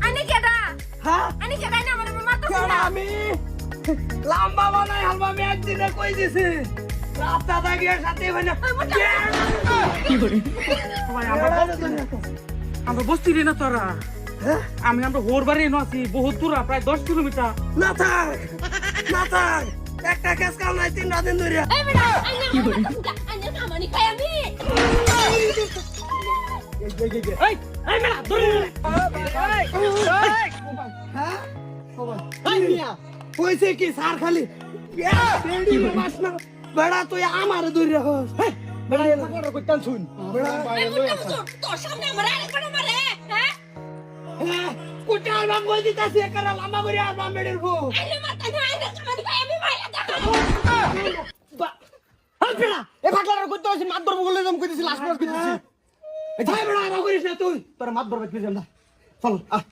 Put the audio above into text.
আনি কেডা হ্যাঁ আনি কেডা না আমার মারতো কেন না আমি লম্বা বানাই হালবা আমি একদিনে কই দিছি রাস্তা দাগিয়ে সাথে ভাই কি করে ভাই আমরা বস্তি রে না তোরা আমি আমরা হোর বাড়ি এনে আছি বহুত দূর প্রায় 10 কিলোমিটার না থাক না থাক একটা কেস কাল নাই 3 দিন ধরে এই বেটা আনি কামানি খাই আমি এই এই মেলা ধরে হ্যাঁ এই মিয়া কইছে কি সার খালি বেড়ি মাছ না বেড়া তুই আমার দূরে রাখস বেড়া এটা করে কইতাম শুন বেড়া তোর সামনে আমার আরেকবার মারে হ্যাঁ কুটাল বাম বল দিতাছি একরা লম্বা করে আর বাম বেড়ের বউ আনি মারতা না আনি কামানি খাই আমি মাইরা দেখা হল বেড়া এ ফাকলার কইতে হইছে মাত ধরব বলে জম কইতেছি লাস্ট মাস কইতেছি এই ভাই বেড়া রাগ করিস না তুই তোর মাত ধরবে কি জানা চল